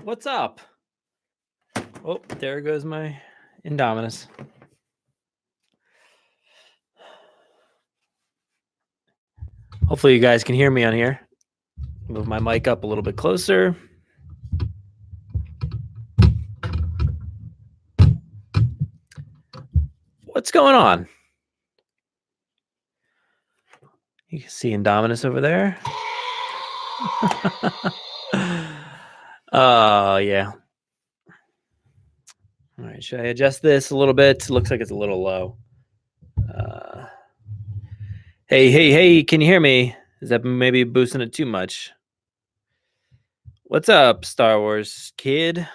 What's up? Oh, there goes my Indominus. Hopefully you guys can hear me on here. Move my mic up a little bit closer. What's going on? You can see Indominus over there. Oh, yeah. All right, should I adjust this a little bit? Looks like it's a little low. Hey, can you hear me? Is that maybe boosting it too much? What's up, Star Wars kid?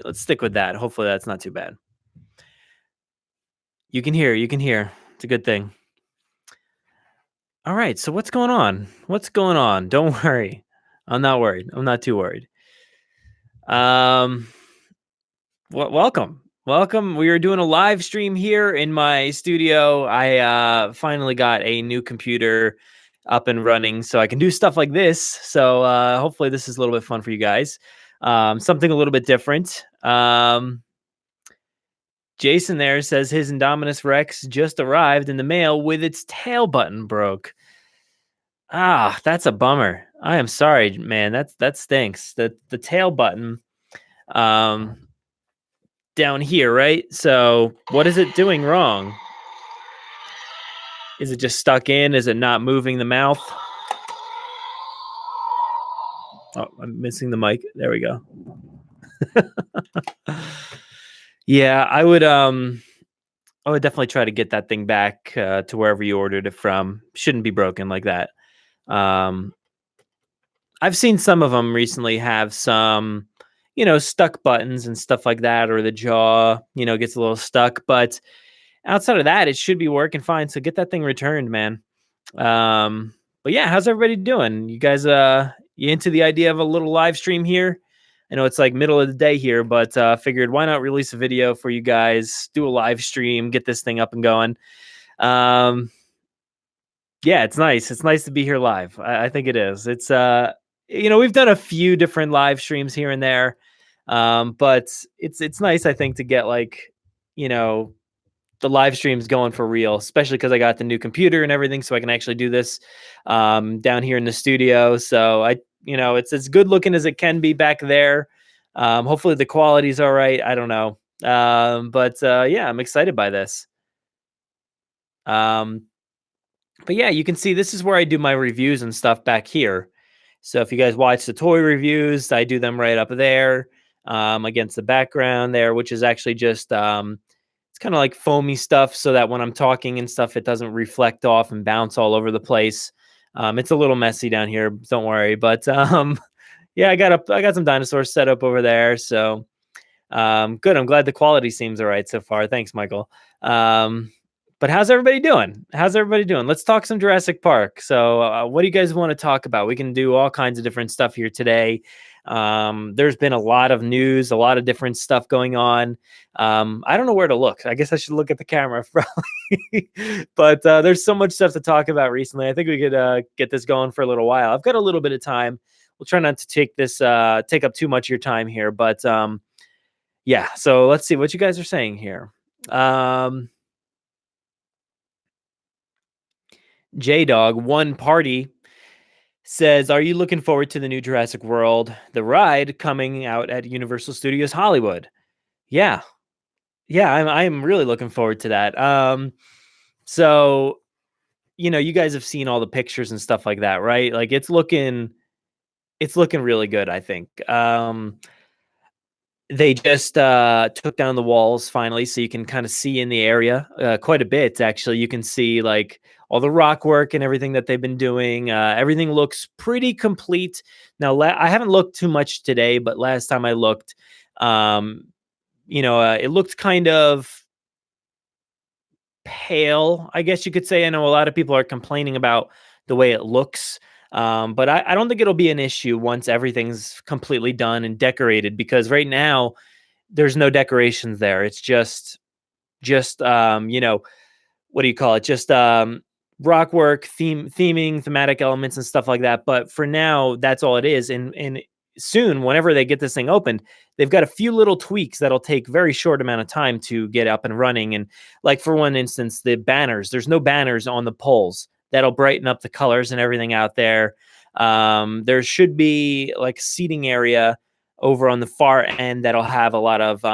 Let's stick with that. Hopefully that's not too bad. You can hear. It's a good thing. All right, so what's going on? Don't worry. I'm not worried. I'm not too worried. Welcome. We are doing a live stream here in my studio. I finally got a new computer up and running so I can do stuff like this. So hopefully this is a little bit fun for you guys. Something a little bit different. Jason there says his Indominus Rex just arrived in the mail with its tail button broke. Ah, that's a bummer. I am sorry, man. That stinks. The tail button down here, right? So what is it doing wrong? Is it just stuck in? Is it not moving the mouth? Oh, I'm missing the mic. There we go. Yeah, I would definitely try to get that thing back to wherever you ordered it from. Shouldn't be broken like that. I've seen some of them recently have some, stuck buttons and stuff like that, or the jaw, gets a little stuck. But outside of that, it should be working fine. So get that thing returned, man. But yeah, how's everybody doing? You guys, you into the idea of a little live stream here? I know it's like middle of the day here, but figured why not release a video for you guys, do a live stream, get this thing up and going. Yeah, it's nice. It's nice to be here live. I think it is. It's, we've done a few different live streams here and there. But it's nice, I think, to get the live streams going for real, especially because I got the new computer and everything, so I can actually do this down here in the studio. So it's as good looking as it can be back there. Hopefully the quality's all right. I don't know. But yeah, I'm excited by this. But yeah, you can see this is where I do my reviews and stuff back here. So if you guys watch the toy reviews, I do them right up there against the background there, which is actually just it's kind of like foamy stuff so that when I'm talking and stuff, it doesn't reflect off and bounce all over the place. It's a little messy down here, don't worry. But yeah, I got some dinosaurs set up over there. So good. I'm glad the quality seems all right so far. Thanks, Michael. But how's everybody doing? Let's talk some Jurassic Park. So what do you guys want to talk about? We can do all kinds of different stuff here today. There's been a lot of news, a lot of different stuff going on. I don't know where to look. I guess I should look at the camera probably. But there's so much stuff to talk about recently. I think we could get this going for a little while. I've got a little bit of time. We'll try not to take up too much of your time here. But yeah, so let's see what you guys are saying here. J-Dog, one party, says, are you looking forward to the new Jurassic World, the ride coming out at Universal Studios Hollywood? Yeah, I'm really looking forward to that. So, you guys have seen all the pictures and stuff like that, right? Like it's looking really good, I think. They just took down the walls finally, so you can kind of see in the area quite a bit, actually. You can see like all the rock work and everything that they've been doing. Everything looks pretty complete. Now, I haven't looked too much today, but last time I looked, it looked kind of pale, I guess you could say. I know a lot of people are complaining about the way it looks. But I don't think it'll be an issue once everything's completely done and decorated, because right now there's no decorations there. It's just what do you call it? Just rock work, thematic elements and stuff like that. But for now, that's all it is. And soon, whenever they get this thing opened, they've got a few little tweaks that'll take very short amount of time to get up and running. And like for one instance, the banners, there's no banners on the poles. That'll brighten up the colors and everything out there. There should be like seating area over on the far end that'll have a lot of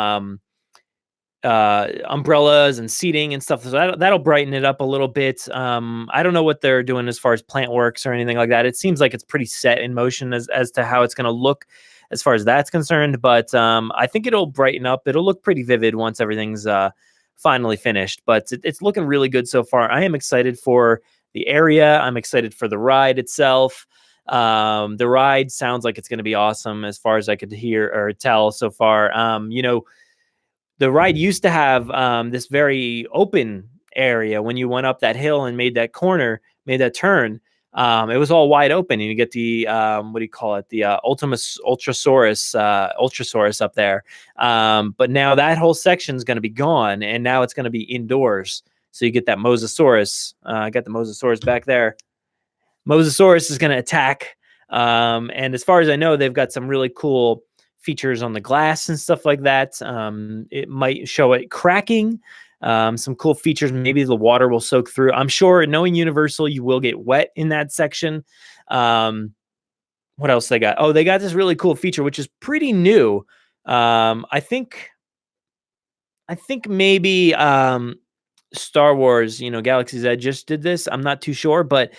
umbrellas and seating and stuff. So that'll brighten it up a little bit. I don't know what they're doing as far as plant works or anything like that. It seems like it's pretty set in motion as to how it's going to look as far as that's concerned. But I think it'll brighten up. It'll look pretty vivid once everything's finally finished. But it's looking really good so far. I am excited for the area. I'm excited for the ride itself. The ride sounds like it's going to be awesome as far as I could hear or tell so far. The ride used to have this very open area when you went up that hill and made that corner, made that turn. It was all wide open, and you get the what do you call it? The Ultrasaurus up there. But now that whole section is going to be gone, and now it's going to be indoors. So you get that Mosasaurus. I got the Mosasaurus back there. Mosasaurus is going to attack. And as far as I know, they've got some really cool features on the glass and stuff like that. It might show it cracking. Some cool features. Maybe the water will soak through. I'm sure, knowing Universal, you will get wet in that section. What else they got? Oh, they got this really cool feature, which is pretty new. I think maybe Star Wars, Galaxy's Edge just did this. I'm not too sure, but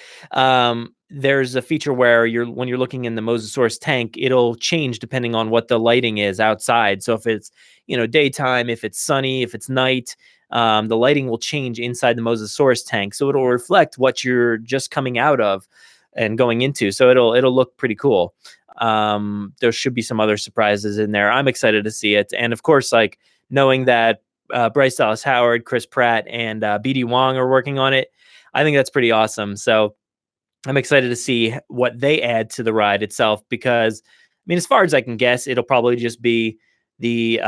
there's a feature where when you're looking in the Mosasaurus tank, it'll change depending on what the lighting is outside. So if it's, daytime, if it's sunny, if it's night, the lighting will change inside the Mosasaurus tank. So it'll reflect what you're just coming out of and going into. So it'll look pretty cool. There should be some other surprises in there. I'm excited to see it. And of course, like knowing that Bryce Dallas Howard, Chris Pratt, and BD Wong are working on it, I think that's pretty awesome. So I'm excited to see what they add to the ride itself, because, as far as I can guess, it'll probably just be the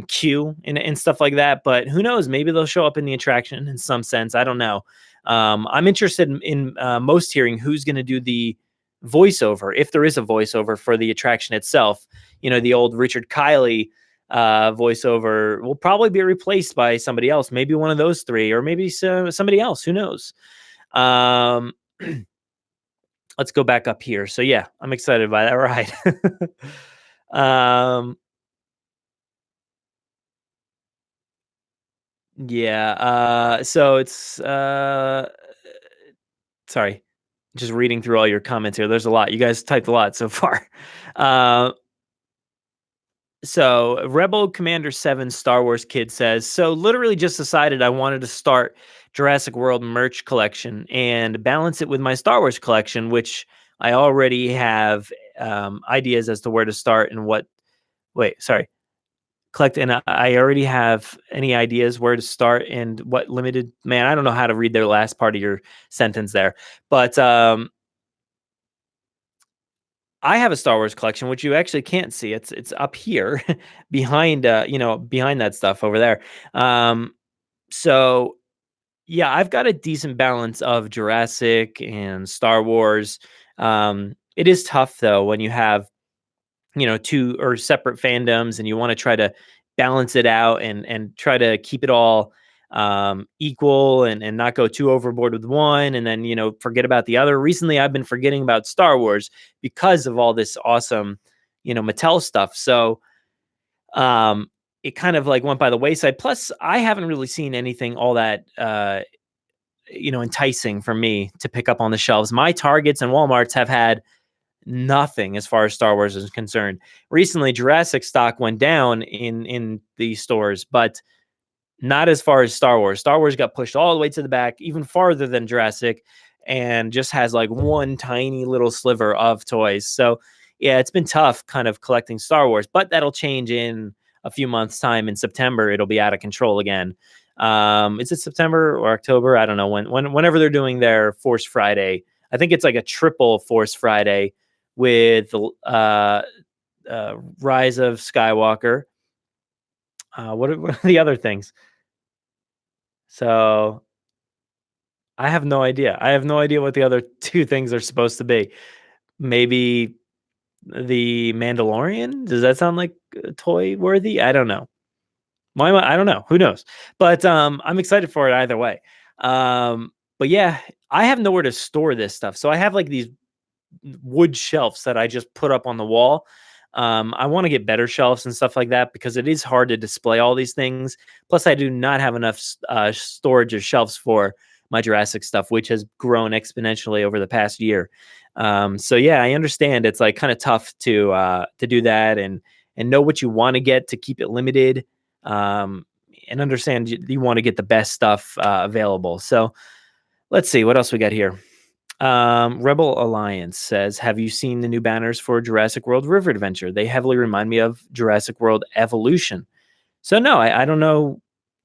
queue and stuff like that. But who knows? Maybe they'll show up in the attraction in some sense. I don't know. I'm interested in most hearing who's going to do the voiceover, if there is a voiceover for the attraction itself. The old Richard Kiley voiceover will probably be replaced by somebody else, maybe one of those three, or maybe somebody else. Who knows? Let's go back up here. So yeah, I'm excited by that ride. Yeah. So it's sorry, just reading through all your comments here. There's a lot. You guys typed a lot so far. So Rebel Commander 7 Star Wars Kid says, so literally just decided I wanted to start Jurassic World merch collection and balance it with my Star Wars collection, which I already have ideas as to where to start and collect. And I already have any ideas where to start and what limited, man, I don't know how to read their last part of your sentence there, but I have a Star Wars collection, which you actually can't see. It's up here behind, behind that stuff over there. So yeah, I've got a decent balance of Jurassic and Star Wars. It is tough though when you have, two or separate fandoms and you want to try to balance it out and try to keep it all equal and not go too overboard with one and then, forget about the other. Recently, I've been forgetting about Star Wars because of all this awesome, Mattel stuff. So it kind of like went by the wayside. Plus, I haven't really seen anything all that, enticing for me to pick up on the shelves. My Targets and Walmarts have had nothing as far as Star Wars is concerned. Recently, Jurassic stock went down in the stores, but not as far as Star Wars. Star Wars got pushed all the way to the back, even farther than Jurassic, and just has like one tiny little sliver of toys. So yeah, it's been tough kind of collecting Star Wars, but that'll change in a few months' time. In September, it'll be out of control again. Is it September or October? I don't know. Whenever they're doing their Force Friday, I think it's like a triple Force Friday with Rise of Skywalker. What are the other things? So I have no idea. I have no idea what the other 2 things are supposed to be. Maybe the Mandalorian? Does that sound like, toy worthy? I don't know. Why am I don't know. Who knows? But, I'm excited for it either way. But yeah, I have nowhere to store this stuff. So I have, like, these wood shelves that I just put up on the wall. I want to get better shelves and stuff like that because it is hard to display all these things. Plus, I do not have enough storage or shelves for my Jurassic stuff, which has grown exponentially over the past year. So yeah, I understand it's like kind of tough to do that and know what you want to get to keep it limited. And understand you want to get the best stuff available. So let's see what else we got here. Rebel Alliance says, "Have you seen the new banners for Jurassic World River Adventure? They heavily remind me of Jurassic World Evolution." So no, I don't know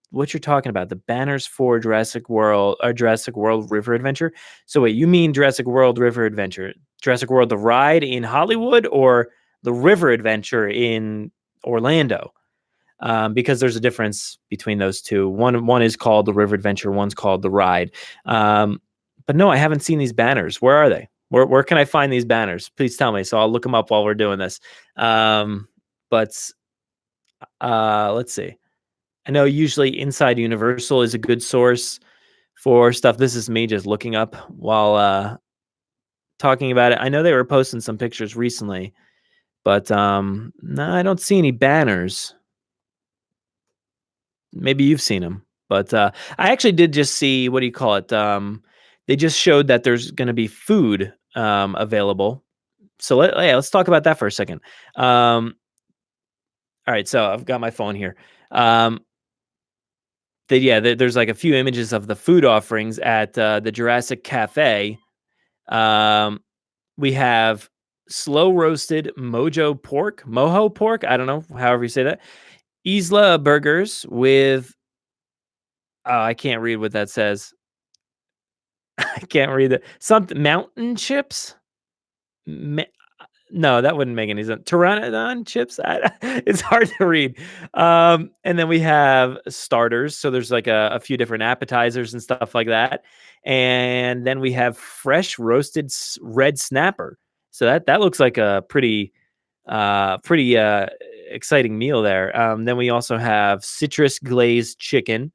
what you're talking about. The banners for Jurassic World or Jurassic World River Adventure. So wait, you mean Jurassic World River Adventure, Jurassic World the ride in Hollywood, or the River Adventure in Orlando? Because there's a difference between those two. One is called the River Adventure, one's called the Ride. But no, I haven't seen these banners. Where are they? Where can I find these banners? Please tell me, so I'll look them up while we're doing this. But let's see. I know usually Inside Universal is a good source for stuff. This is me just looking up while talking about it. I know they were posting some pictures recently, but no, I don't see any banners. Maybe you've seen them, but I actually did just see, what do you call it? They just showed that there's going to be food available. So let's talk about that for a second. All right, so I've got my phone here. There's like a few images of the food offerings at the Jurassic Cafe. We have slow roasted mojo pork. I don't know, however you say that. Isla burgers with, I can't read what that says. I can't read it. Something mountain chips? Ma No, that wouldn't make any sense. Pteranodon chips? It's hard to read. And then we have starters, so there's like a few different appetizers and stuff like that. And then we have fresh roasted red snapper. So that looks like a pretty exciting meal there. Then we also have citrus glazed chicken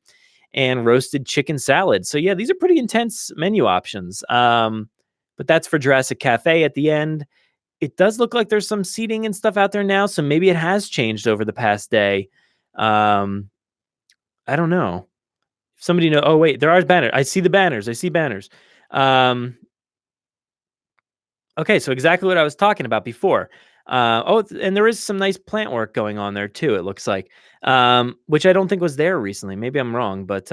and roasted chicken salad. So yeah, these are pretty intense menu options. But that's for Jurassic Cafe at the end. It does look like there's some seating and stuff out there now, so maybe it has changed over the past day. Um, I don't know. If somebody know, oh wait, there are banners. I see the banners. I see banners. Um, okay, so exactly what I was talking about before. And there is some nice plant work going on there too. It looks like, which I don't think was there recently. Maybe I'm wrong, but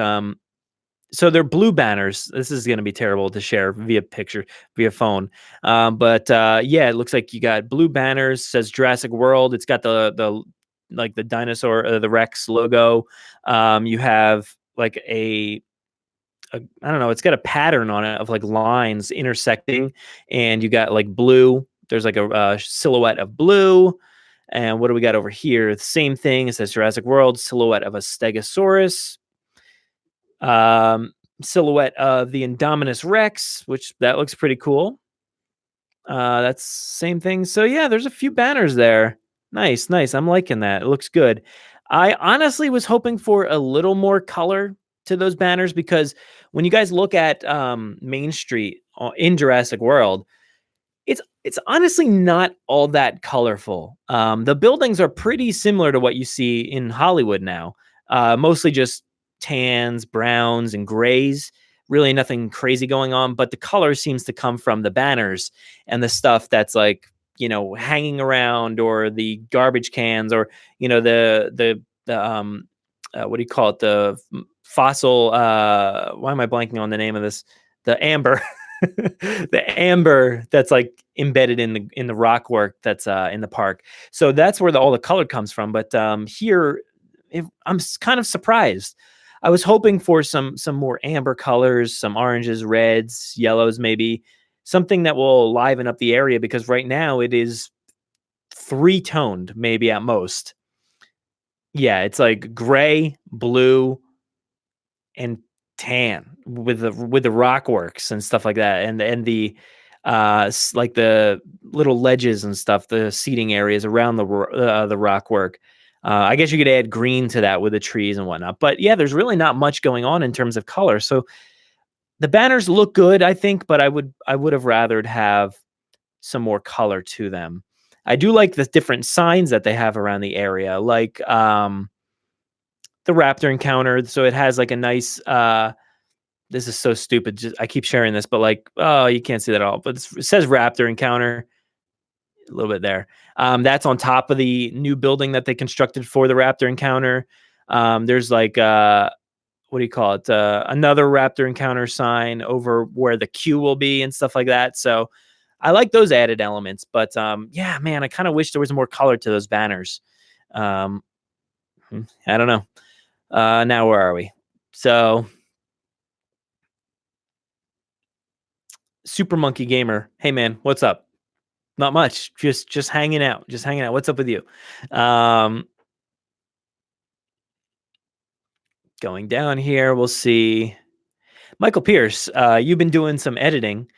so they're blue banners. This is going to be terrible to share via phone. But yeah, it looks like you got blue banners. Says Jurassic World. It's got the like the dinosaur, the Rex logo. You have like I don't know. It's got a pattern on it of like lines intersecting, and you got like blue. There's like a silhouette of blue. And what do we got over here? The same thing. It says Jurassic World, silhouette of a Stegosaurus. Silhouette of the Indominus Rex, which that looks pretty cool. That's same thing. So yeah, there's a few banners there. Nice, nice. I'm liking that. It looks good. I honestly was hoping for a little more color to those banners because when you guys look at Main Street in Jurassic World, it's honestly not all that colorful. The buildings are pretty similar to what you see in Hollywood now. Mostly just tans, browns, and grays. Really nothing crazy going on, but the color seems to come from the banners and the stuff that's like, hanging around, or the garbage cans, or the what do you call it? The fossil. Why am I blanking on the name of this? The amber. The amber that's like embedded in the rock work that's in the park. So that's where all the color comes from. But here, I'm kind of surprised. I was hoping for some more amber colors, some oranges, reds, yellows, maybe something that will liven up the area, because right now it is three-toned, maybe at most. Yeah, it's like gray, blue, and tan with the rock works and stuff like that, and the like the little ledges and stuff, the seating areas around the rock work. I guess you could add green to that with the trees and whatnot. But yeah, there's really not much going on in terms of color. So the banners look good, I think, but I would have rathered have some more color to them. I do like the different signs that they have around the area, like the raptor encounter. So it has like a nice this is so stupid. Just, I keep sharing this, but like, oh, you can't see that at all. But it says raptor encounter a little bit there. That's on top of the new building that they constructed for the raptor encounter. There's like what do you call it? Another raptor encounter sign over where the queue will be and stuff like that. So I like those added elements, but yeah, man, I kind of wish there was more color to those banners. I don't know. Now where are we? So Super Monkey Gamer, hey man, what's up? Not much, just hanging out, What's up with you? Going down here, we'll see. Michael Pierce, you've been doing some editing.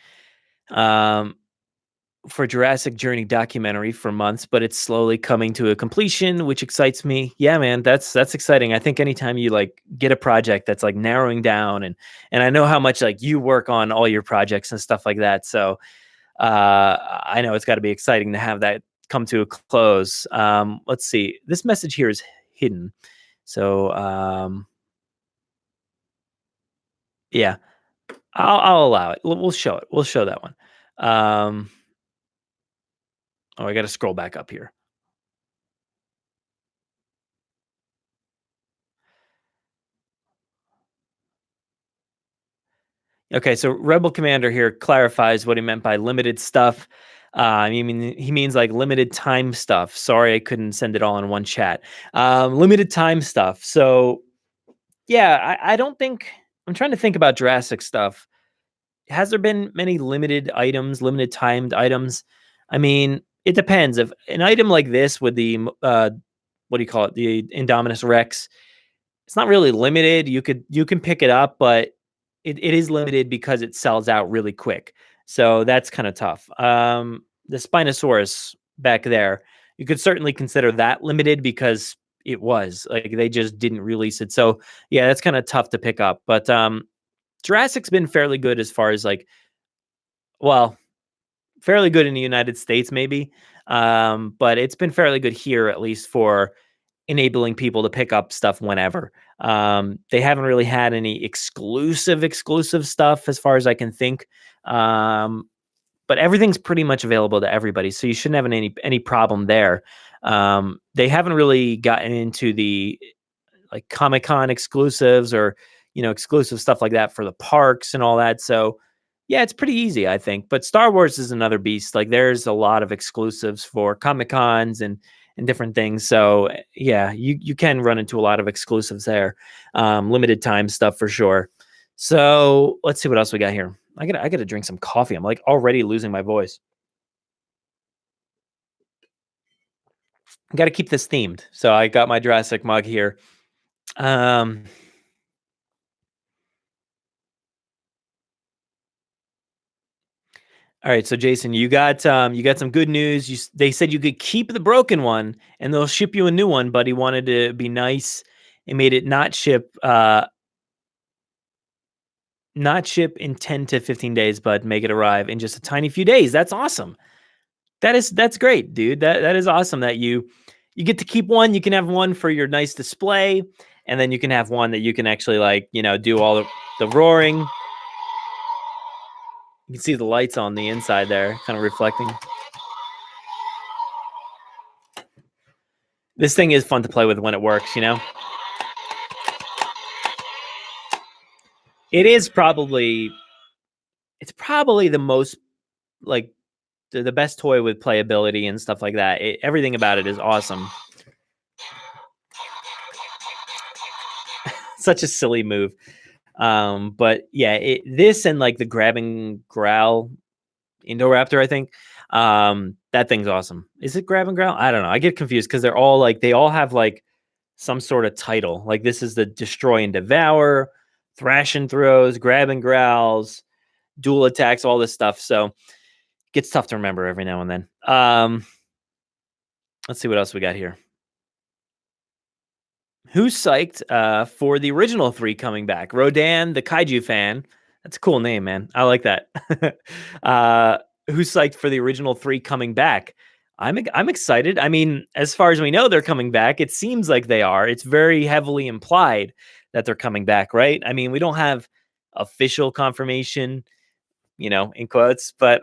For Jurassic Journey documentary for months, but it's slowly coming to a completion, which excites me. Yeah, man, that's exciting. I think anytime you like get a project that's like narrowing down, and I know how much like you work on all your projects and stuff like that. So I know it's got to be exciting to have that come to a close. Let's see. This message here is hidden. So yeah, I'll allow it. We'll show it. We'll show that one. Oh, I got to scroll back up here. Okay, so Rebel Commander here clarifies what he meant by limited stuff. He means like limited time stuff. Sorry, I couldn't send it all in one chat. Limited time stuff. So yeah, I don't think I'm trying to think about Jurassic stuff. Has there been many limited items, limited timed items? I mean, it depends. If an item like this with the what do you call it, the Indominus Rex, it's not really limited. You can pick it up, but it is limited because it sells out really quick. So that's kind of tough. The Spinosaurus back there, you could certainly consider that limited because it was like they just didn't release it. So yeah, that's kind of tough to pick up. But Jurassic's been fairly good as far as like, well, fairly good in the United States maybe, but it's been fairly good here at least for enabling people to pick up stuff whenever. They haven't really had any exclusive stuff as far as I can think. But everything's pretty much available to everybody, so you shouldn't have any problem there. They haven't really gotten into the like Comic-Con exclusives or exclusive stuff like that for the parks and all that. So yeah, it's pretty easy, I think. But Star Wars is another beast. Like there's a lot of exclusives for Comic-Cons and different things. So yeah, you can run into a lot of exclusives there. Limited time stuff for sure. So let's see what else we got here. I gotta drink some coffee. I'm like already losing my voice. I gotta keep this themed. So I got my Jurassic mug here. All right, so Jason, you got some good news. They said you could keep the broken one and they'll ship you a new one, but he wanted to be nice and made it not ship in 10 to 15 days, but make it arrive in just a tiny few days. That's awesome. That's great, dude. That is awesome that you get to keep one. You can have one for your nice display, and then you can have one that you can actually like, do all the roaring. You can see the lights on the inside there, kind of reflecting. This thing is fun to play with when it works, It's probably the most like the best toy with playability and stuff like that. Everything about it is awesome. Such a silly move. But yeah, this and like the grab and growl Indoraptor, I think. That thing's awesome. Is it grab and growl? I don't know. I get confused because they're all like they all have like some sort of title. Like this is the destroy and devour. thrash and throws, grab and growls, dual attacks, all this stuff. So it gets tough to remember every now and then. Let's see what else we got here. Who's psyched for the original 3 coming back? Rodan, the kaiju fan. That's a cool name, man. I like that. Who's psyched for the original 3 coming back? I'm excited. I mean, as far as we know, they're coming back. It seems like they are. It's very heavily implied that they're coming back, right? I mean, we don't have official confirmation, in quotes, but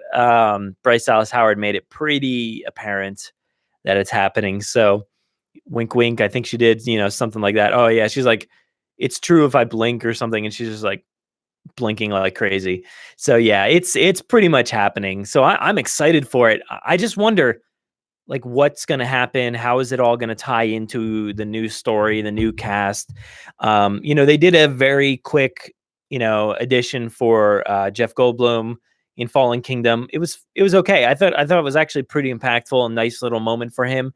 Bryce Dallas Howard made it pretty apparent that it's happening. So wink, wink. I think she did, something like that. Oh yeah. She's like, it's true if I blink or something. And she's just like blinking like crazy. So yeah, it's pretty much happening. So I'm excited for it. I just wonder like what's going to happen. How is it all going to tie into the new story, the new cast? They did a very quick, addition for Jeff Goldblum in Fallen Kingdom. It was okay. I thought it was actually pretty impactful, a nice little moment for him.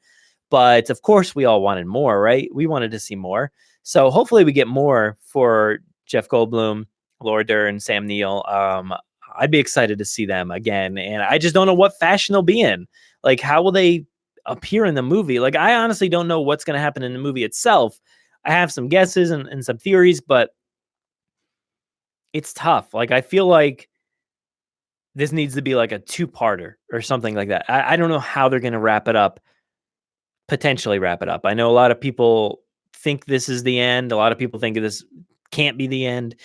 But of course, we all wanted more, right? We wanted to see more. So hopefully we get more for Jeff Goldblum, Laura Dern, Sam Neill. I'd be excited to see them again. And I just don't know what fashion they'll be in. Like, how will they appear in the movie? Like, I honestly don't know what's going to happen in the movie itself. I have some guesses and some theories, but it's tough. Like, I feel like this needs to be like a 2-parter or something like that. I don't know how they're going to potentially wrap it up. I know a lot of people think this is the end. A lot of people think this can't be the end.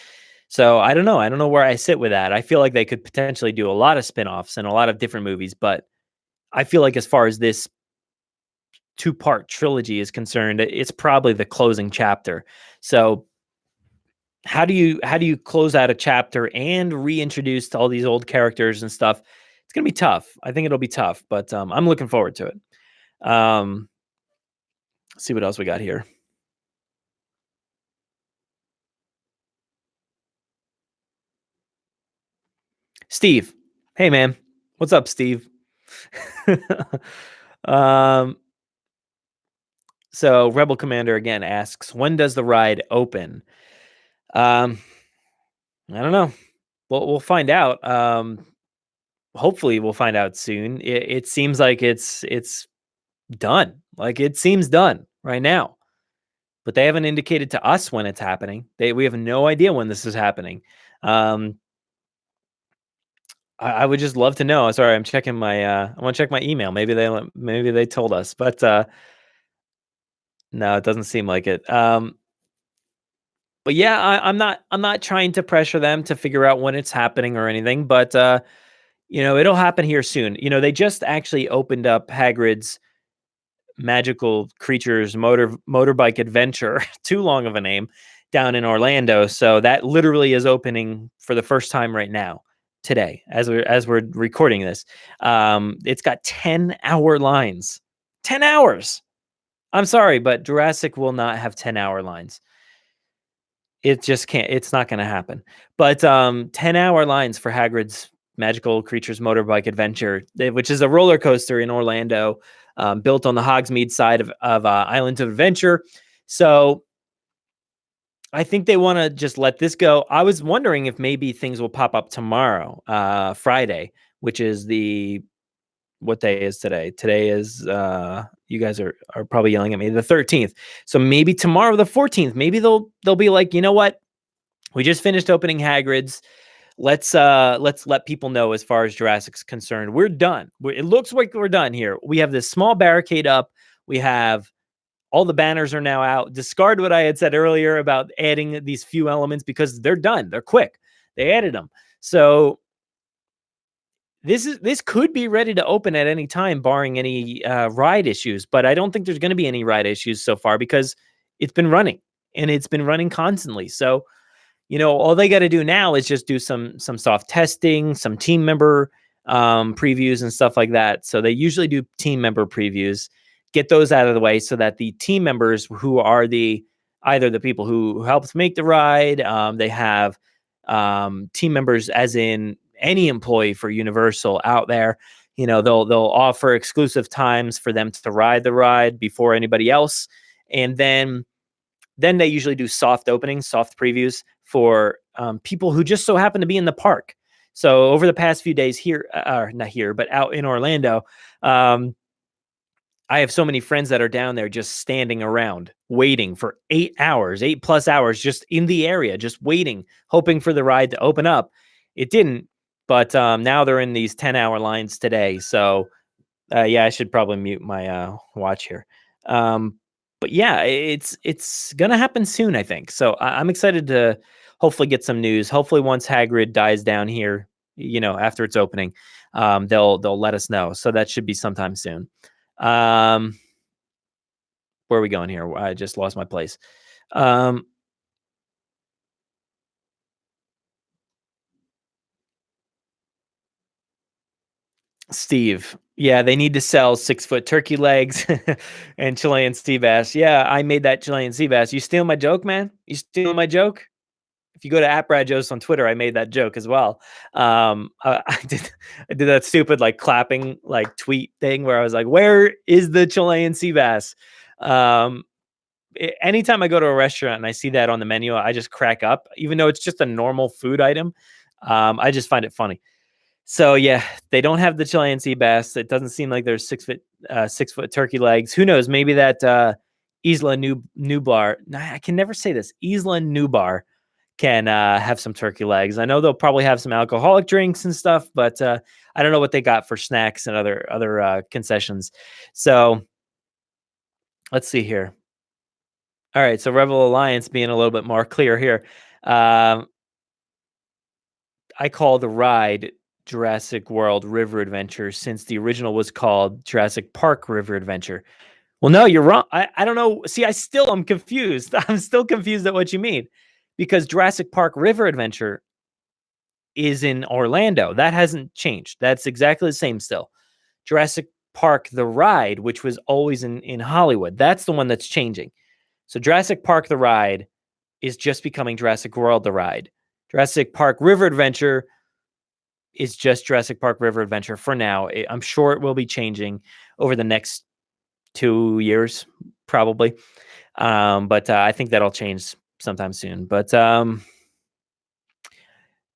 So I don't know. I don't know where I sit with that. I feel like they could potentially do a lot of spinoffs and a lot of different movies, but I feel like as far as this 2-part trilogy is concerned, it's probably the closing chapter. So how do you close out a chapter and reintroduce all these old characters and stuff? It's going to be tough. I think it'll be tough, but I'm looking forward to it. Let's see what else we got here. Steve. Hey, man. What's up, Steve? So Rebel Commander again asks, when does the ride open? I don't know. We'll find out. Hopefully we'll find out soon. It seems like it's done. Like it seems done right now. But they haven't indicated to us when it's happening. We have no idea when this is happening. I would just love to know. Sorry, I'm checking my I want to check my email. Maybe they told us, but no, it doesn't seem like it. But yeah, I'm not trying to pressure them to figure out when it's happening or anything, but it'll happen here soon. They just actually opened up Hagrid's Magical Creatures Motorbike Adventure, too long of a name, down in Orlando. So that literally is opening for the first time right now, today, as we're recording this. It's got 10-hour lines. 10 hours. I'm sorry, but Jurassic will not have 10-hour lines. It just can't. It's not going to happen. But 10-hour lines for Hagrid's Magical Creatures Motorbike Adventure, which is a roller coaster in Orlando, built on the Hogsmeade side of Island of Adventure. So I think they want to just let this go. I was wondering if maybe things will pop up tomorrow, Friday, which is what day is today? Today is you guys are probably yelling at me, the 13th. So maybe tomorrow, the 14th, maybe they'll be like, you know what? We just finished opening Hagrid's. Let's let people know as far as Jurassic's concerned. We're done. It looks like we're done here. We have this small barricade up. We have all the banners are now out. Discard what I had said earlier about adding these few elements because they're done. They're quick. They added them. So this could be ready to open at any time, barring any ride issues. But I don't think there's going to be any ride issues so far because it's been running and it's been running constantly. So, all they got to do now is just do some soft testing, some team member previews and stuff like that. So they usually do team member previews, get those out of the way so that the team members who are either the people who helped make the ride, they have team members as in any employee for Universal out there, they'll offer exclusive times for them to ride the ride before anybody else. And then they usually do soft openings, soft previews for people who just so happen to be in the park. So over the past few days here, not here, but out in Orlando, I have so many friends that are down there just standing around waiting for 8 hours, 8+ hours, just in the area, just waiting, hoping for the ride to open up. It didn't, but now they're in these 10-hour lines today. So yeah, I should probably mute my watch here. But yeah, it's gonna happen soon, I think. So I'm excited to hopefully get some news. Hopefully, once Hagrid dies down here, after it's opening, they'll let us know. So that should be sometime soon. Where are we going here? I just lost my place. Steve. Yeah, they need to sell 6-foot turkey legs and Chilean sea bass. Yeah, I made that Chilean sea bass. You steal my joke, man? You steal my joke? If you go to @BradJost on Twitter, I made that joke as well. I did that stupid like clapping like tweet thing where I was like, "Where is the Chilean sea bass?" Anytime I go to a restaurant and I see that on the menu, I just crack up, even though it's just a normal food item. I just find it funny. So yeah, they don't have the Chilean sea bass. It doesn't seem like there's 6-foot turkey legs. Who knows? Maybe that Isla Nublar. I can never say this. Isla Nublar can have some turkey legs. I know they'll probably have some alcoholic drinks and stuff, but I don't know what they got for snacks and other concessions. So let's see here. All right, so Rebel Alliance being a little bit more clear here. I call the ride Jurassic World River Adventure since the original was called Jurassic Park River Adventure. Well, no, you're wrong. I don't know. See, I'm confused. I'm still confused at what you mean, because Jurassic Park River Adventure is in Orlando. That hasn't changed. That's exactly the same still. Jurassic Park the ride, which was always in Hollywood, that's the one that's changing. So Jurassic Park the ride is just becoming Jurassic World the ride. Jurassic Park River Adventure is just Jurassic Park River Adventure for now. I'm sure it will be changing over the next 2 years, probably. But I think that'll change sometime soon. But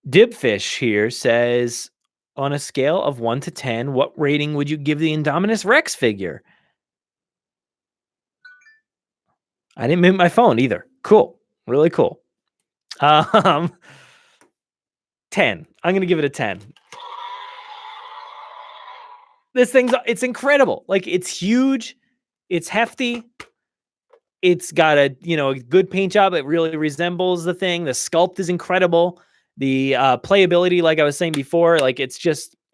Dibfish here says, on a scale of 1 to 10, what rating would you give the Indominus Rex figure? I didn't mute my phone either. Cool. Really cool. 10. I'm going to give it a 10. This it's incredible. Like, it's huge. It's hefty. It's got a good paint job. It really resembles the thing. The sculpt is incredible. The playability, like I was saying before, like it's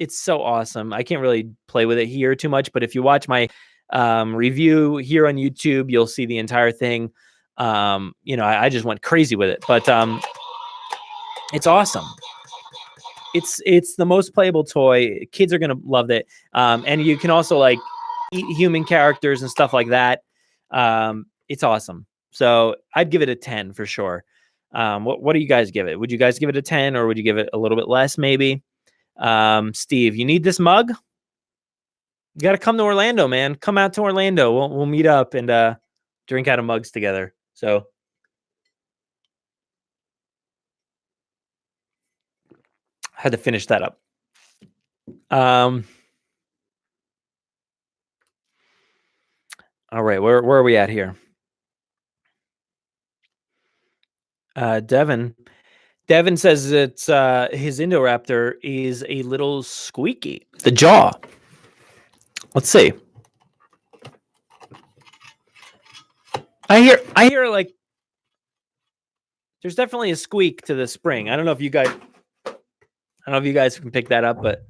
so awesome. I can't really play with it here too much, but if you watch my review here on YouTube, you'll see the entire thing. I just went crazy with it, but it's awesome. It's the most playable toy. Kids are gonna love it, and you can also like eat human characters and stuff like that. It's awesome. So I'd give it a 10 for sure. What do you guys give it? Would you guys give it a 10, or would you give it a little bit less maybe? Steve, you need this mug? You got to come to Orlando, man. Come out to Orlando. We'll meet up and drink out of mugs together. So I had to finish that up. All right, where are we at here? Devin says it's his Indoraptor is a little squeaky. The jaw. Let's see. I hear like there's definitely a squeak to the spring. I don't know if you guys can pick that up, but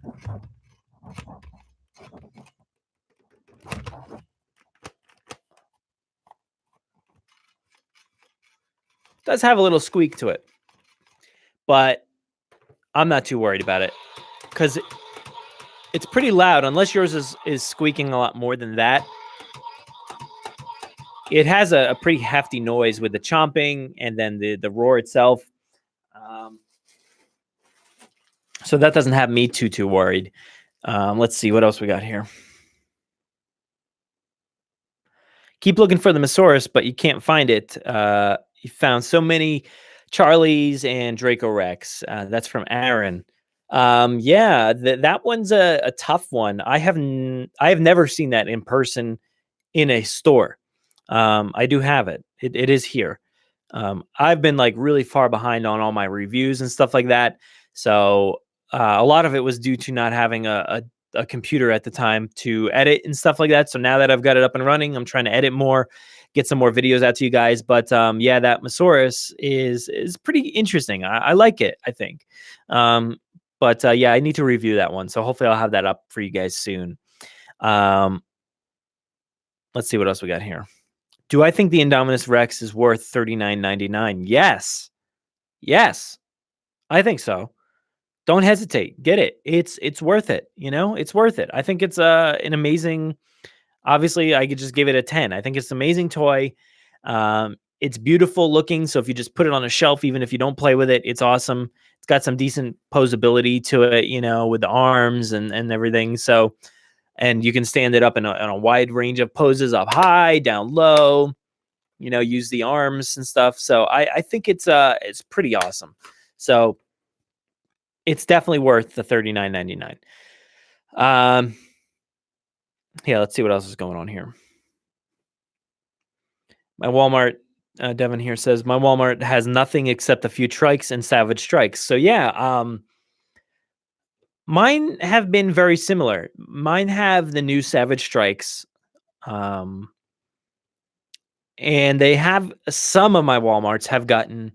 it does have a little squeak to it. But I'm not too worried about it because it's pretty loud. Unless yours is squeaking a lot more than that. It has a pretty hefty noise with the chomping and then the roar itself. So that doesn't have me too worried. Let's see what else we got here. Keep looking for the Mosaurus, but you can't find it. You found so many Charlie's and Draco Rex. That's from Aaron. Yeah, that one's a tough one. I have never seen that in person in a store. I do have it. It is here. I've been like really far behind on all my reviews and stuff like that. So a lot of it was due to not having a computer at the time to edit and stuff like that. So now that I've got it up and running, I'm trying to edit more, get some more videos out to you guys. But yeah, that Mosaurus is pretty interesting. I like it, I think. But yeah, I need to review that one. So hopefully I'll have that up for you guys soon. Let's see what else we got here. Do I think the Indominus Rex is worth $39.99? Yes. Yes. I think so. Don't hesitate. Get it. It's worth it. It's worth it. I think it's an amazing. Obviously, I could just give it a 10. I think it's an amazing toy. It's beautiful looking. So if you just put it on a shelf, even if you don't play with it, it's awesome. It's got some decent posability to it, with the arms and everything. So, and you can stand it up in a wide range of poses, up high, down low. Use the arms and stuff. So I think it's pretty awesome. So it's definitely worth the $39.99. Yeah, let's see what else is going on here. My Walmart, Devin here says, my Walmart has nothing except a few trikes and Savage Strikes. So yeah, mine have been very similar. Mine have the new Savage Strikes. And they have some of my Walmarts have gotten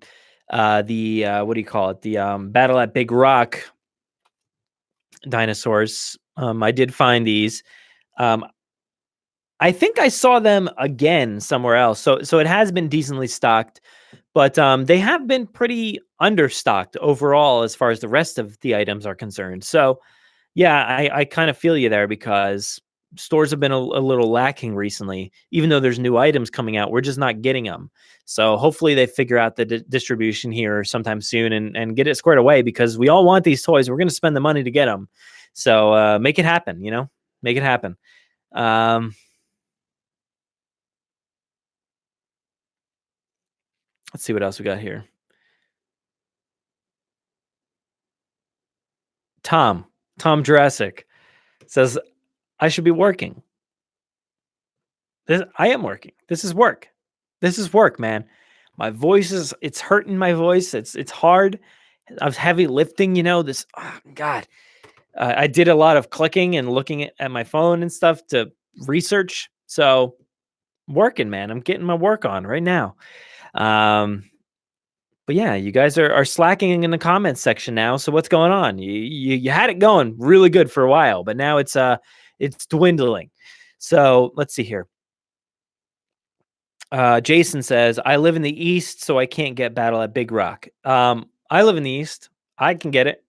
the what do you call it? The Battle at Big Rock dinosaurs. I did find these. I think I saw them again somewhere else. So it has been decently stocked, but they have been pretty understocked overall as far as the rest of the items are concerned. So yeah, I kind of feel you there because stores have been a little lacking recently. Even though there's new items coming out, we're just not getting them. So hopefully they figure out the distribution here sometime soon and get it squared away because we all want these toys. We're going to spend the money to get them. So make it happen, make it happen. Let's see what else we got here. Tom Jurassic says, I should be working. I am working. This is work. This is work, man. My voice it's hurting my voice. It's hard. I was heavy lifting, this, oh God. I did a lot of clicking and looking at my phone and stuff to research. So working, man. I'm getting my work on right now. But yeah, you guys are slacking in the comments section now. So what's going on? You had it going really good for a while, but now it's dwindling. So let's see here. Jason says, I live in the East, so I can't get Battle at Big Rock. I live in the East. I can get it.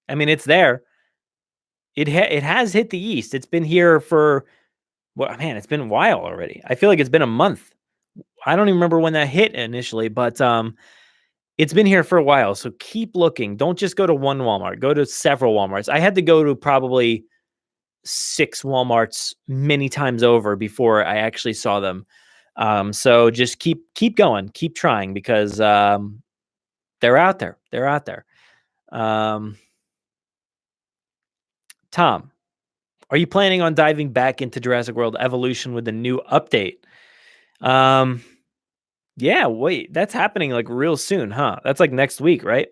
I mean, it's there. It has hit the East. It's been here for, man, it's been a while already. I feel like it's been a month. I don't even remember when that hit initially, but it's been here for a while. So keep looking. Don't just go to one Walmart. Go to several Walmarts. I had to go to probably 6 Walmarts many times over before I actually saw them. So just keep going, keep trying because they're out there. They're out there. Tom, are you planning on diving back into Jurassic World Evolution with the new update? Yeah, wait, that's happening like real soon, huh? That's like next week, right?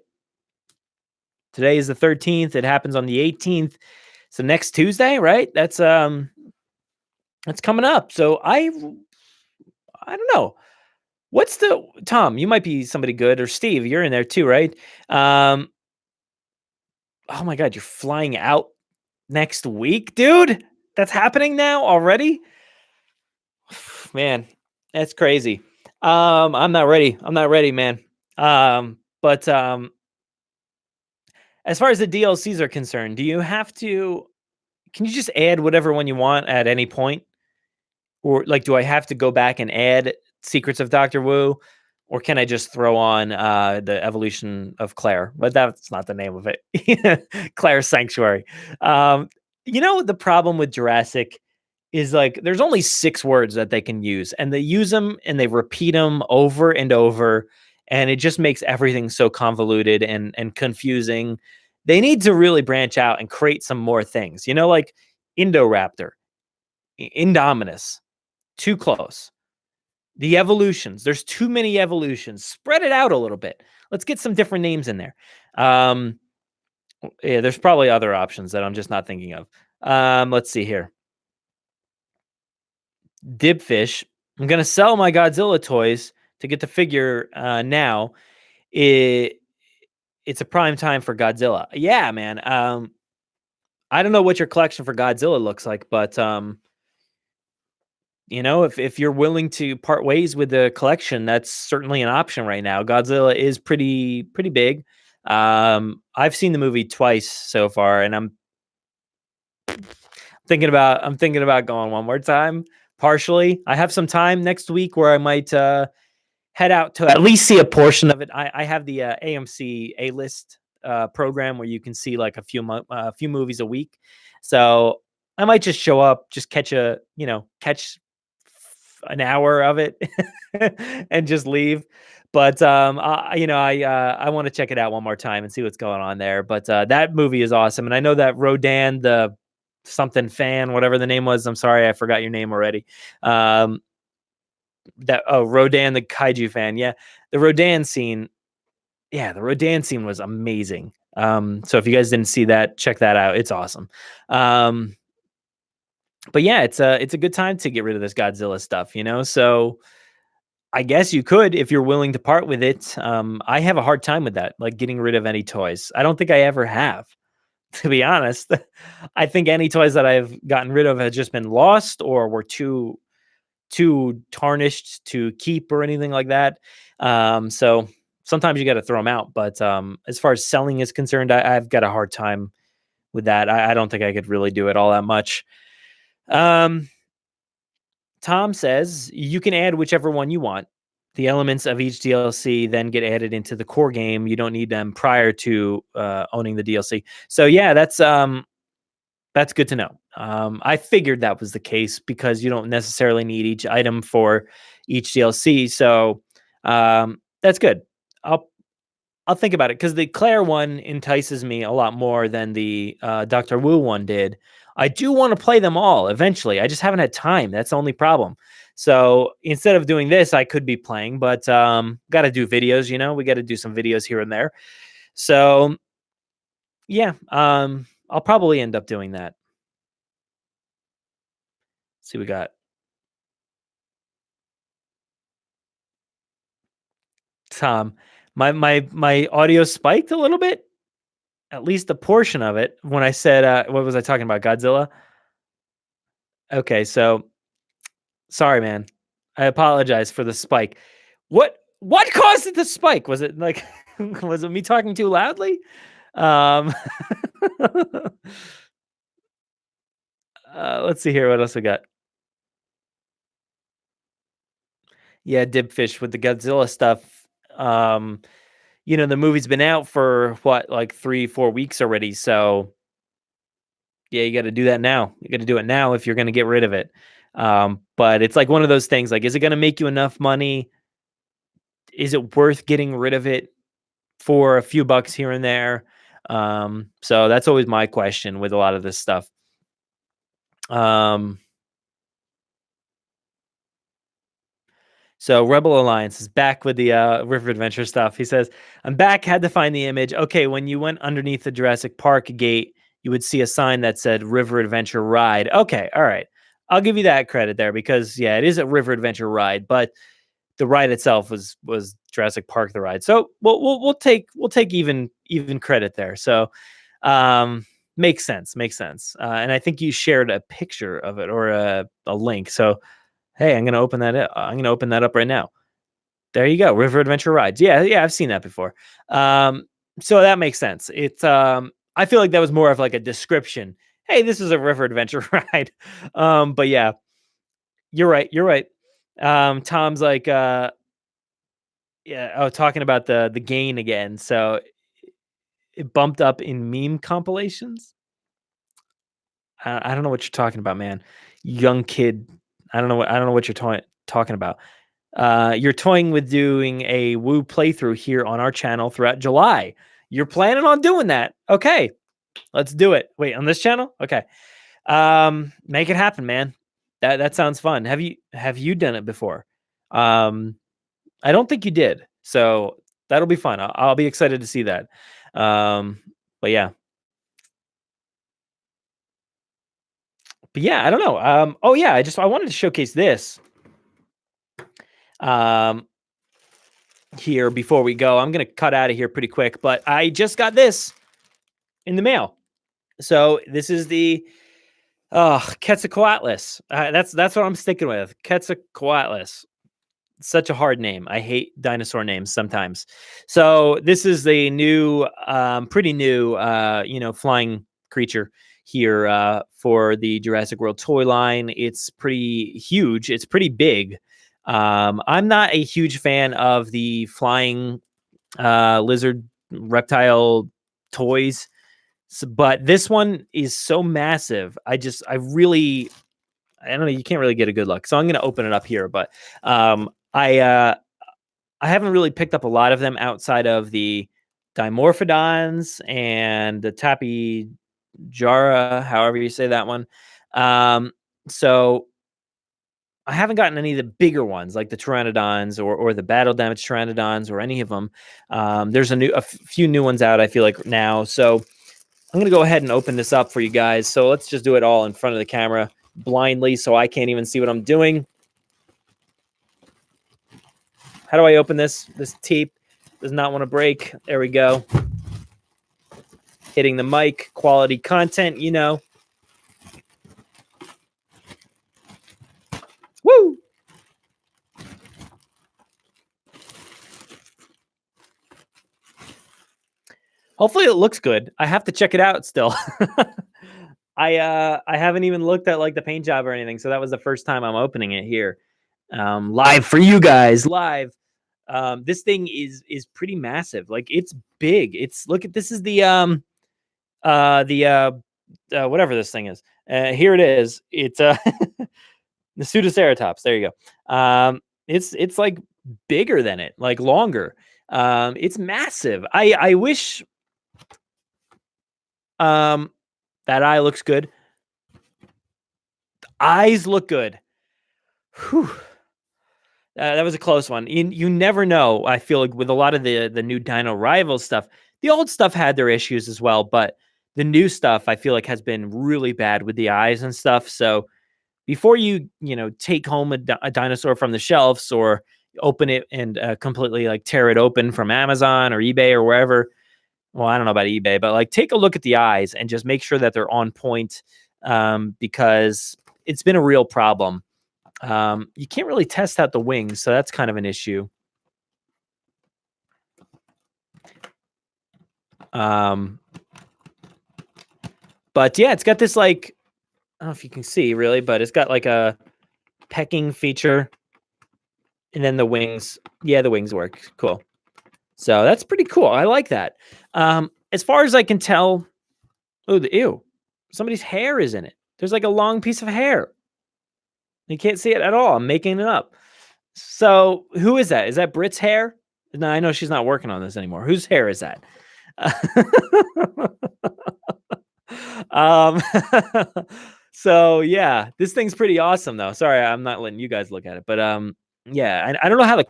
Today is the 13th. It happens on the 18th. So next Tuesday, right? That's coming up. So I don't know. What's Tom, you might be somebody good, or Steve, you're in there too, right? Oh my God, you're flying out next week, dude? That's happening now already? Man, that's crazy. I'm not ready. I'm not ready, man. But as far as the DLCs are concerned, can you just add whatever one you want at any point? Or like, do I have to go back and add Secrets of Dr. Wu? Or can I just throw on the Evolution of Claire? But that's not the name of it. Claire's Sanctuary. The problem with Jurassic is like there's only 6 words that they can use. And they use them and they repeat them over and over. and it just makes everything so convoluted and confusing. They need to really branch out and create some more things, like Indoraptor, Indominus, too close. The evolutions, there's too many evolutions. Spread it out a little bit. Let's get some different names in there. Yeah, there's probably other options that I'm just not thinking of. Let's see here. Dibfish. I'm gonna sell my Godzilla toys to get the figure now. It, it's a prime time for Godzilla. Yeah, man. I don't know what your collection for Godzilla looks like, but if you're willing to part ways with the collection, that's certainly an option right now. Godzilla is pretty big. I've seen the movie twice so far, and I'm thinking about going one more time. Partially, I have some time next week where I might head out to at least see a portion of it. I have the AMC A List program where you can see like a few movies a week. So I might just show up, just catch an hour of it and just leave. But I want to check it out one more time and see what's going on there. But that movie is awesome, and I know that Rodan, the something fan, whatever the name was. I'm sorry, I forgot your name already. Rodan, the kaiju fan. Yeah, the Rodan scene. Yeah, the Rodan scene was amazing. So if you guys didn't see that, check that out. It's awesome. But yeah, it's a good time to get rid of this Godzilla stuff, So I guess you could if you're willing to part with it. I have a hard time with that, like getting rid of any toys. I don't think I ever have, to be honest. I think any toys that I've gotten rid of have just been lost or were too tarnished to keep or anything like that. So sometimes you got to throw them out. But as far as selling is concerned, I've got a hard time with that. I don't think I could really do it all that much. Tom says you can add whichever one you want. The elements of each DLC then get added into the core game. You don't need them prior to owning the DLC. So yeah, that's good to know. I figured that was the case because you don't necessarily need each item for each DLC. So that's good. I'll think about it because the Claire one entices me a lot more than the Doctor Wu one did. I do want to play them all eventually. I just haven't had time. That's the only problem. So instead of doing this, I could be playing, but got to do videos. We got to do some videos here and there. So yeah, I'll probably end up doing that. Let's see, we got Tom. My audio spiked a little bit, at least a portion of it, when I said what was I talking about? Godzilla. Okay, so sorry, man. I apologize for the spike. What caused it to spike? Was it like was it me talking too loudly? Um let's see here what else we got. Yeah, Dibfish with the Godzilla stuff. Um the movie's been out for what, like 3-4 weeks already, so yeah, you got to do that now. You got to do it now if you're going to get rid of it. But it's like one of those things, like, is it going to make you enough money? Is it worth getting rid of it for a few bucks here and there? So that's always my question with a lot of this stuff. So Rebel Alliance is back with the River Adventure stuff. He says, I'm back, had to find the image. Okay, when you went underneath the Jurassic Park gate, you would see a sign that said River Adventure Ride. Okay, all right. I'll give you that credit there because yeah, it is a River Adventure Ride, but the ride itself was Jurassic Park the ride. So we'll take even credit there. So makes sense. And I think you shared a picture of it or a link. So hey, I'm gonna open that up. I'm gonna open that up right now. There you go, River Adventure Rides. Yeah, I've seen that before. So that makes sense. It's I feel like that was more of like a description. Hey, this is a river adventure ride. But yeah, you're right. Tom's like, yeah, talking about the gain again. So it bumped up in meme compilations. I don't know what you're talking about, man. Young kid. I don't know what you're talking about. You're toying with doing a Woo playthrough here on our channel throughout July. You're planning on doing that. Okay, let's do it. Wait, on this channel? Okay. Make it happen, man. That sounds fun. Have you done it before? I don't think you did. So that'll be fun. I'll be excited to see that. But yeah. But yeah, I don't know. Oh yeah, I wanted to showcase this. Here before we go. I'm gonna cut out of here pretty quick, but I just got this in the mail. So this is the Quetzalcoatlus. That's what I'm sticking with. Quetzalcoatlus. Such a hard name. I hate dinosaur names sometimes. So this is the new, pretty new, flying creature here for the Jurassic World toy line. It's pretty huge. It's pretty big. I'm not a huge fan of the flying lizard reptile toys. So, but this one is so massive. I don't know. You can't really get a good look. So I'm going to open it up here. But I haven't really picked up a lot of them outside of the Dimorphodons and the Tapijara, however you say that one. So I haven't gotten any of the bigger ones like the Pteranodons or the battle damaged Pteranodons or any of them. There's a few new ones out, I feel like now. So I'm going to go ahead and open this up for you guys. So let's just do it all in front of the camera blindly so I can't even see what I'm doing. How do I open this? This tape does not want to break. There we go. Hitting the mic, quality content, you know. Woo! Hopefully it looks good. I have to check it out still. I haven't even looked at like the paint job or anything, so that was the first time I'm opening it here. Live for you guys, live. This thing is pretty massive. Like it's big. This is the whatever this thing is. Here it is. It's the Pseudoceratops. There you go. It's like bigger than it, like longer. It's massive. I wish that eye looks good. The eyes look good. Whew. That was a close one. You never know. I feel like with a lot of the new Dino Rivals stuff, the old stuff had their issues as well, but the new stuff I feel like has been really bad with the eyes and stuff. So before you take home a dinosaur from the shelves or open it and completely like tear it open from Amazon or eBay or wherever. Well, I don't know about eBay, but like take a look at the eyes and just make sure that they're on point because it's been a real problem. You can't really test out the wings, so that's kind of an issue. But yeah, it's got this like, I don't know if you can see really, but it's got like a pecking feature. And then the wings, yeah, the wings work. Cool. So that's pretty cool. I like that. As far as I can tell, ew, somebody's hair is in it. There's like a long piece of hair. You can't see it at all. I'm making it up. So who is that? Is that Britt's hair? No, I know she's not working on this anymore. Whose hair is that? So yeah, this thing's pretty awesome though. Sorry, I'm not letting you guys look at it, but yeah, I don't know how the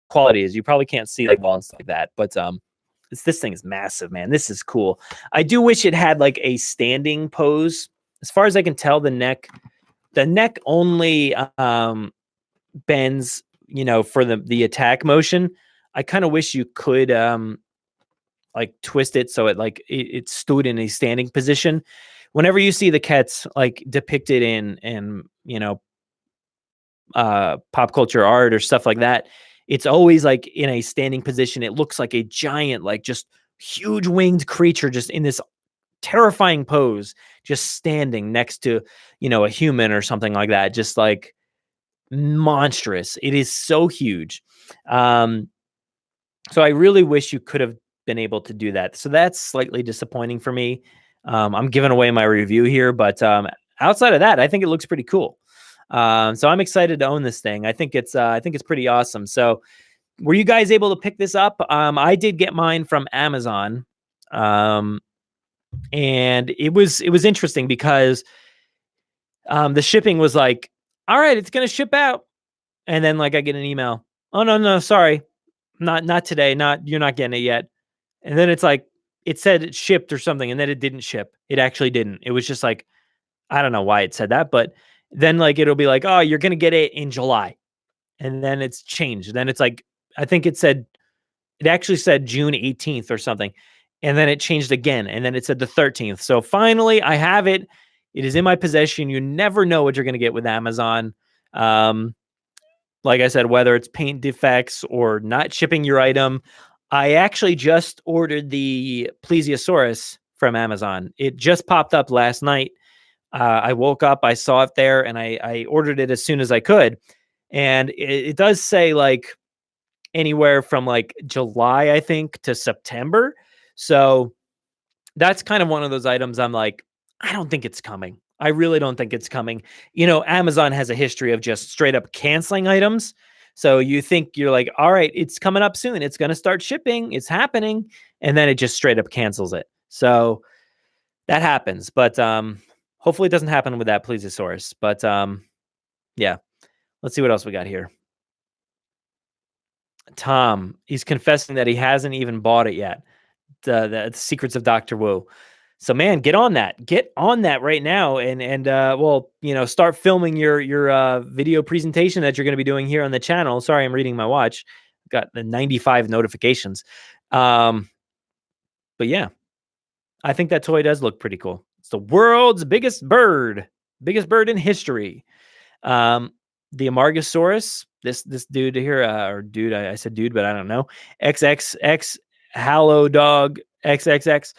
quality is. You probably can't see like well and stuff like that, but this thing is massive, man. This is cool. I do wish it had like a standing pose. As far as I can tell, the neck only bends, for the attack motion. I kind of wish you could like twist it so it stood in a standing position. Whenever you see the Kets like depicted in pop culture art or stuff like that, it's always like in a standing position. It looks like a giant, like just huge winged creature just in this terrifying pose, just standing next to, a human or something like that. Just like monstrous. It is so huge. So I really wish you could have been able to do that. So that's slightly disappointing for me. I'm giving away my review here, but outside of that, I think it looks pretty cool. So I'm excited to own this thing. I think it's pretty awesome. So were you guys able to pick this up? I did get mine from Amazon. Um, and it was interesting because the shipping was like, all right, it's gonna ship out. And then like I get an email. Oh no, sorry. Not today. You're not getting it yet. And then it's like it said it shipped or something, and then it didn't ship. It actually didn't. It was just like, I don't know why it said that, but then like it'll be like, oh, you're gonna get it in July. And then it's changed. Then it's like, I think it actually said June 18th or something. And then it changed again. And then it said the 13th. So finally I have it. It is in my possession. You never know what you're going to get with Amazon. Um, like I said, whether it's paint defects or not shipping your item. I actually just ordered the Plesiosaurus from Amazon. It just popped up last night. I woke up, I saw it there, and I ordered it as soon as I could. And it does say like anywhere from like July, I think, to September. So that's kind of one of those items I'm like, I don't think it's coming. I really don't think it's coming. Amazon has a history of just straight up canceling items. So you think you're like, all right, it's coming up soon. It's going to start shipping. It's happening. And then it just straight up cancels it. So that happens. But hopefully it doesn't happen with that Plesiosaurus. But yeah, let's see what else we got here. Tom, he's confessing that he hasn't even bought it yet. The Secrets of Dr. Wu. So man, get on that. Get on that right now, and well, start filming your video presentation that you're going to be doing here on the channel. Sorry, I'm reading my watch. Got the 95 notifications. But yeah, I think that toy does look pretty cool. It's the world's biggest bird in history. The Amargasaurus, this dude here, or dude, I said dude, but I don't know. XXX Hallow Dog XXX.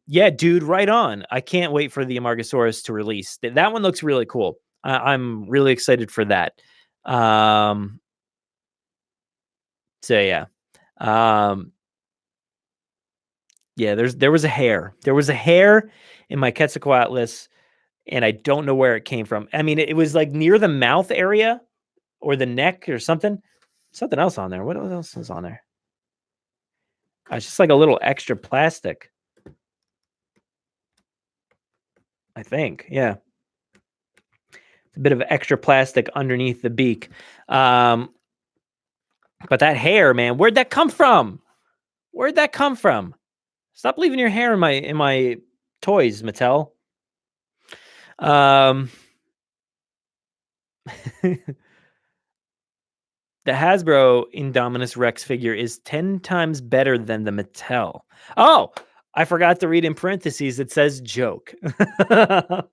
Yeah, dude, right on. I can't wait for the Amargasaurus to release. That one looks really cool. I'm really excited for that. So yeah. Yeah, there was a hair. There was a hair in my Quetzalcoatlus, and I don't know where it came from. I mean, it was like near the mouth area or the neck or something. Something else on there. What else is on there? It's just like a little extra plastic. I think. Yeah. It's a bit of extra plastic underneath the beak. But that hair, man, where'd that come from? Where'd that come from? Stop leaving your hair in my toys, Mattel. The Hasbro Indominus Rex figure is 10 times better than the Mattel. Oh, I forgot to read in parentheses. It says joke. I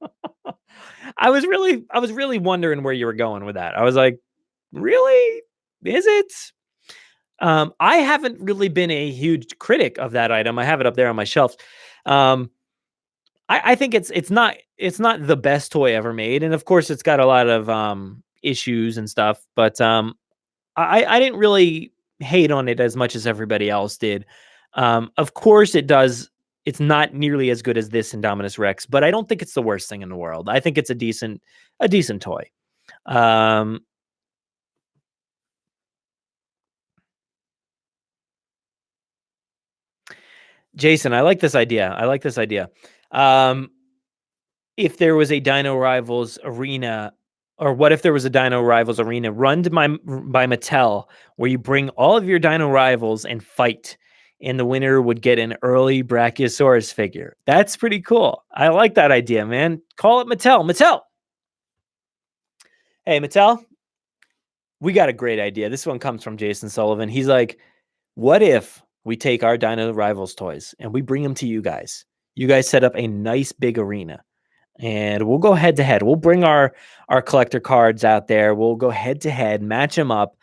was really wondering where you were going with that. I was like, really? Is it? I haven't really been a huge critic of that item. I have it up there on my shelf. I think it's not the best toy ever made, and of course it's got a lot of issues and stuff. But I didn't really hate on it as much as everybody else did. Of course it does. It's not nearly as good as this Indominus Rex, but I don't think it's the worst thing in the world. I think it's a decent toy. Jason, I like this idea. If there was a Dino Rivals arena, or what if there was a Dino Rivals arena run by Mattel, where you bring all of your Dino Rivals and fight, and the winner would get an early Brachiosaurus figure? That's pretty cool. I like that idea, man. Call it Mattel. Mattel. Hey, Mattel, we got a great idea. This one comes from Jason Sullivan. He's like, what if we take our Dino Rivals toys and we bring them to you guys? You guys set up a nice big arena, and we'll go head to head. We'll bring our collector cards out there. We'll go head to head, match them up.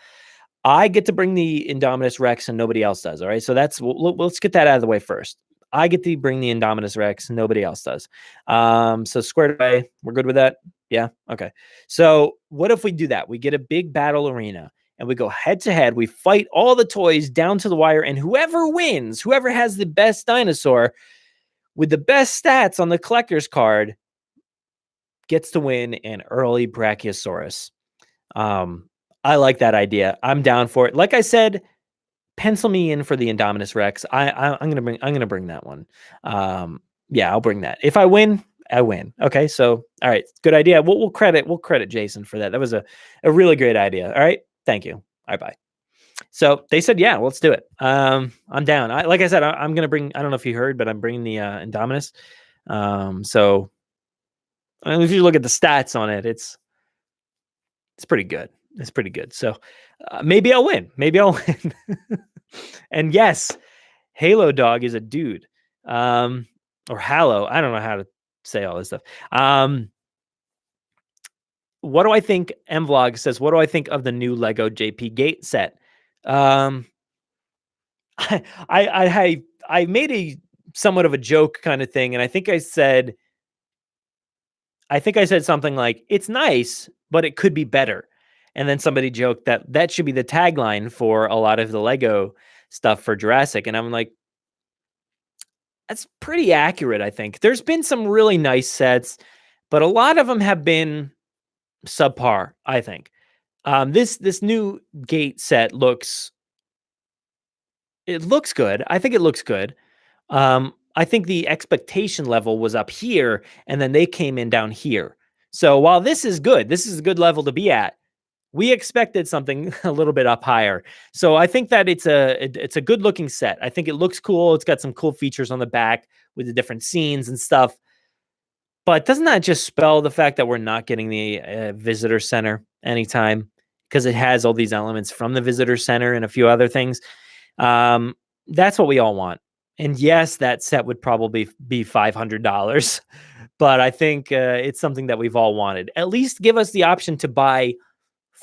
I get to bring the Indominus Rex and nobody else does. All right. So let's get that out of the way first. I get to bring the Indominus Rex and nobody else does. So squared away. We're good with that. Yeah. Okay. So what if we do that? We get a big battle arena and we go head to head. We fight all the toys down to the wire, and whoever wins, whoever has the best dinosaur with the best stats on the collector's card, gets to win an early Brachiosaurus. I like that idea. I'm down for it. Like I said, pencil me in for the Indominus Rex. I'm gonna bring that one. Yeah, I'll bring that. If I win, I win. Okay, so all right, good idea. We'll credit Jason for that. That was a really great idea. All right, thank you. All right, bye. So they said, yeah, let's do it. I'm down. Like I said, I'm gonna bring. I don't know if you heard, but I'm bringing the Indominus. So if you look at the stats on it, it's pretty good. It's pretty good. So maybe I'll win. Maybe I'll win. And yes, Halo Dog is a dude. Or Hallow. I don't know how to say all this stuff. What do I think? Mvlog says, what do I think of the new Lego JP Gate set? I made a somewhat of a joke kind of thing, and I think I said something like, it's nice, but it could be better. And then somebody joked that should be the tagline for a lot of the Lego stuff for Jurassic. And I'm like, that's pretty accurate, I think. There's been some really nice sets, but a lot of them have been subpar, I think. This new Gate set looks good. I think it looks good. I think the expectation level was up here, and then they came in down here. So while this is good, this is a good level to be at. We expected something a little bit up higher. So I think that it's a good looking set. I think it looks cool. It's got some cool features on the back with the different scenes and stuff. But doesn't that just spell the fact that we're not getting the visitor center anytime? Because it has all these elements from the visitor center and a few other things. That's what we all want. And yes, that set would probably be $500. But I think it's something that we've all wanted. At least give us the option to buy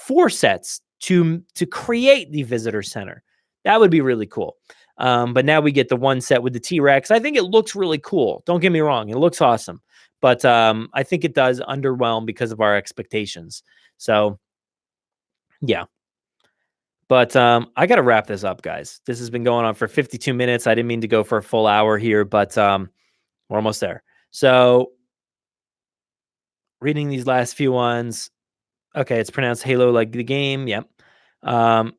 4 sets to create the visitor center. That would be really cool. But now we get the 1 set with the T-Rex. I think it looks really cool. Don't get me wrong. It looks awesome. But I think it does underwhelm because of our expectations. So, yeah. But I got to wrap this up, guys. This has been going on for 52 minutes. I didn't mean to go for a full hour here, but we're almost there. So, reading these last few ones. Okay, it's pronounced Halo like the game. Yep. And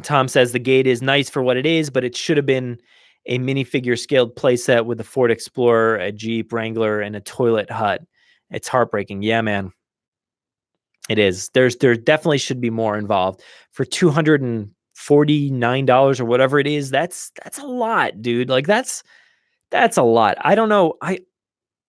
Tom says the Gate is nice for what it is, but it should have been a minifigure scaled playset with a Ford Explorer, a Jeep Wrangler, and a toilet hut. It's heartbreaking. Yeah, man. It is. There definitely should be more involved. For $249 or whatever it is, that's a lot, dude. Like that's a lot. I don't know.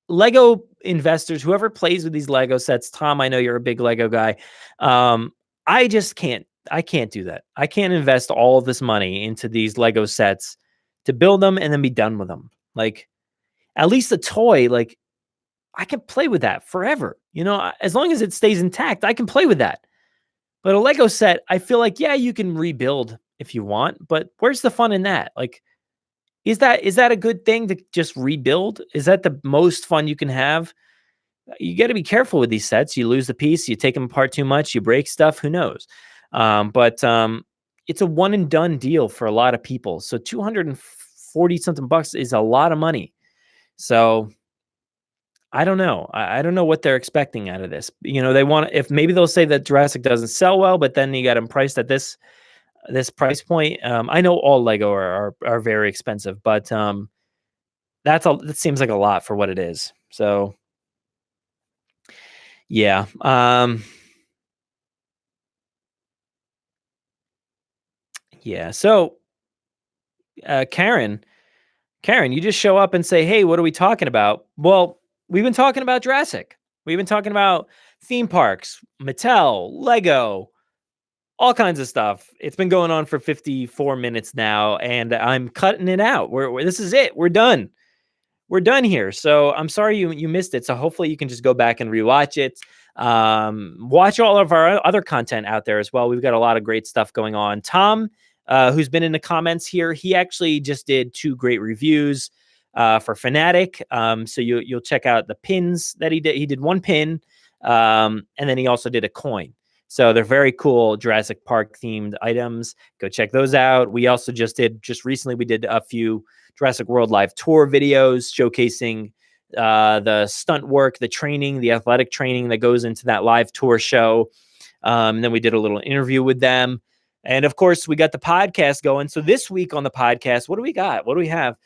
Lego investors, whoever plays with these Lego sets, Tom, I know you're a big Lego guy. I just can't. I can't do that. I can't invest all of this money into these Lego sets to build them and then be done with them. Like, at least a toy, like, I can play with that forever. You know, as long as it stays intact, I can play with that. But a Lego set, I feel like, yeah, you can rebuild if you want, but where's the fun in that? Like, is that a good thing to just rebuild? Is that the most fun you can have? You got to be careful with these sets. You lose the piece, you take them apart too much, you break stuff, who knows? But it's a one and done deal for a lot of people. So 240 something bucks is a lot of money. So I don't know. I don't know what they're expecting out of this. You know, they want, if maybe they'll say that Jurassic doesn't sell well, but then you got them priced at this price point. I know all Lego are very expensive, but that seems like a lot for what it is. So yeah. Yeah. So Karen, you just show up and say, hey, what are we talking about? Well, we've been talking about Jurassic. We've been talking about theme parks, Mattel, Lego, all kinds of stuff. It's been going on for 54 minutes now, and I'm cutting it out. This is it. We're done. We're done here. So I'm sorry you missed it. So hopefully you can just go back and rewatch it. Watch all of our other content out there as well. We've got a lot of great stuff going on. Tom, who's been in the comments here, he actually just did 2 great reviews for Fanatic. So you'll check out the pins that he did. He did 1 pin, and then he also did a coin. So they're very cool Jurassic Park themed items. Go check those out. We also just recently we did a few Jurassic World live tour videos showcasing the stunt work, the training, the athletic training that goes into that live tour show. And then we did a little interview with them. And of course, we got the podcast going. So this week on the podcast, what do we got? What do we have?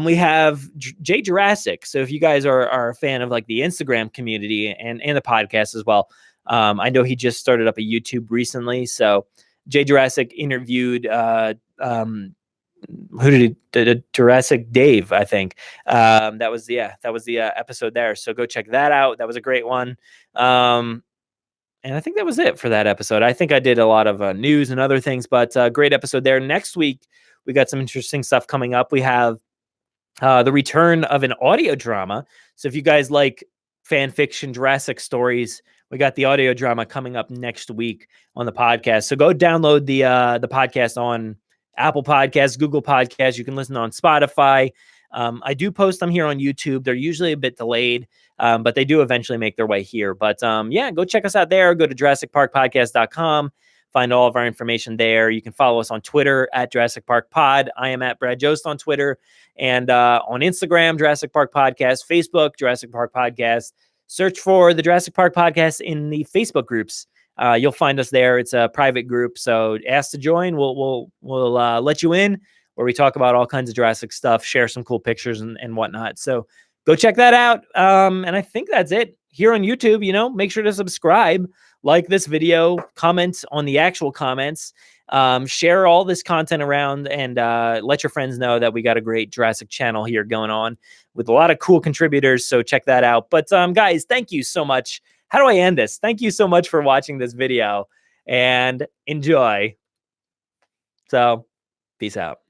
We have Jay Jurassic. So if you guys are a fan of like the Instagram community and the podcast as well, I know he just started up a YouTube recently. So Jay Jurassic interviewed who did Jurassic Dave, I think. That was the episode there. So go check that out. That was a great one. And I think that was it for that episode. I think I did a lot of news and other things, but great episode there. Next week, we got some interesting stuff coming up. We have the return of an audio drama. So if you guys like fan fiction Jurassic stories, we got the audio drama coming up next week on the podcast. So go download the podcast on Apple Podcasts, Google Podcasts. You can listen on Spotify. I do post them here on YouTube. They're usually a bit delayed, but they do eventually make their way here. But yeah, go check us out there. Go to JurassicParkPodcast.com. Find all of our information there. You can follow us on Twitter at Jurassic Park Pod. I am at Brad Jost on Twitter and on Instagram, Jurassic Park Podcast, Facebook, Jurassic Park Podcast. Search for the Jurassic Park Podcast in the Facebook groups. You'll find us there. It's a private group, so ask to join. We'll let you in, where we talk about all kinds of Jurassic stuff, share some cool pictures and whatnot. So go check that out. And I think that's it here on YouTube. Make sure to subscribe, like this video, comment on the actual comments, share all this content around, and let your friends know that we got a great Jurassic channel here going on with a lot of cool contributors. So check that out. But guys, thank you so much. How do I end this? Thank you so much for watching this video and enjoy. So peace out.